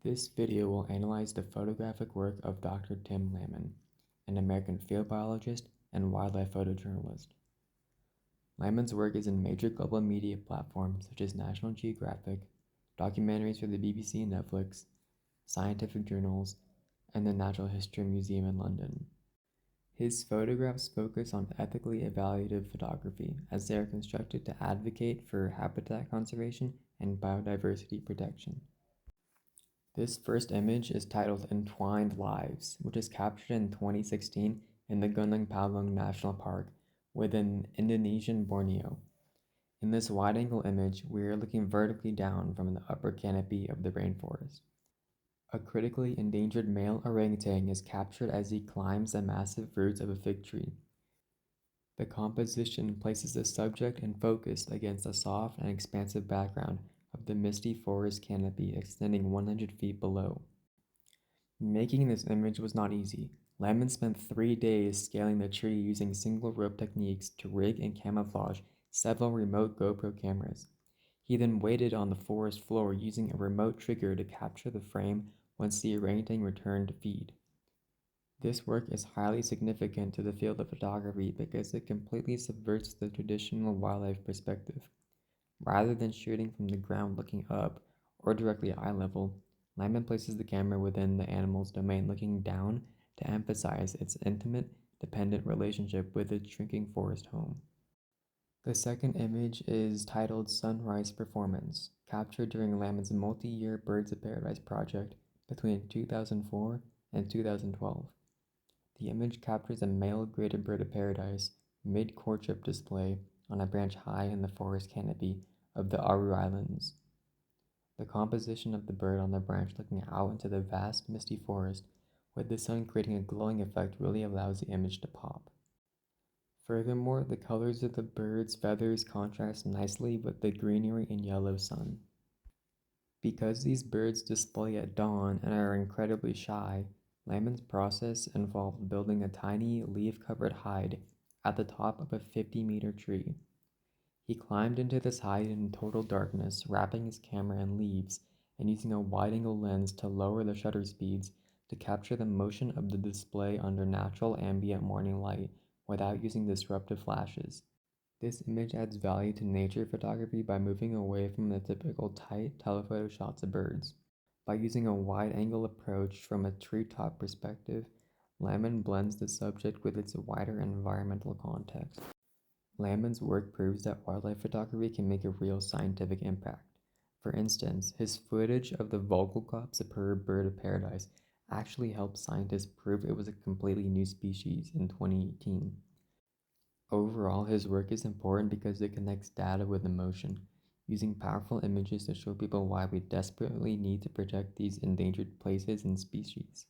This video will analyze the photographic work of Dr. Tim Lamon, an American field biologist and wildlife photojournalist. Lamon's work is in major global media platforms such as National Geographic, documentaries for the BBC and Netflix, scientific journals, and the Natural History Museum in London. His photographs focus on ethically evaluative photography as they are constructed to advocate for habitat conservation and biodiversity protection. This first image is titled Entwined Lives, which is captured in 2016 in the Gunung Padang National Park within Indonesian Borneo. In this wide-angle image, we are looking vertically down from the upper canopy of the rainforest. A critically endangered male orangutan is captured as he climbs the massive roots of a fig tree. The composition places the subject in focus against the soft and expansive background of the misty forest canopy extending 100 feet below. Making this image was not easy. Lamon spent 3 days scaling the tree using single rope techniques to rig and camouflage several remote GoPro cameras. He then waited on the forest floor using a remote trigger to capture the frame once the orangutan returned to feed. This work is highly significant to the field of photography because it completely subverts the traditional wildlife perspective. Rather than shooting from the ground looking up or directly at eye level, Lamon places the camera within the animal's domain looking down to emphasize its intimate, dependent relationship with its shrinking forest home. The second image is titled Sunrise Performance, captured during Lamon's multi-year Birds of Paradise project between 2004 and 2012. The image captures a male greater bird of paradise mid-courtship display on a branch high in the forest canopy of the Aru Islands. The composition of the bird on the branch looking out into the vast misty forest with the sun creating a glowing effect really allows the image to pop. Furthermore, the colors of the bird's feathers contrast nicely with the greenery and yellow sun. Because these birds display at dawn and are incredibly shy, Lamon's process involved building a tiny leaf-covered hide at the top of a 50-meter tree. He climbed into this hide in total darkness, wrapping his camera in leaves and using a wide-angle lens to lower the shutter speeds to capture the motion of the display under natural ambient morning light without using disruptive flashes. This image adds value to nature photography by moving away from the typical tight telephoto shots of birds. By using a wide-angle approach from a treetop perspective, Lamon blends the subject with its wider environmental context. Lamon's work proves that wildlife photography can make a real scientific impact. For instance, his footage of the Vogelkop superb bird of paradise actually helped scientists prove it was a completely new species in 2018. Overall, his work is important because it connects data with emotion, using powerful images to show people why we desperately need to protect these endangered places and species.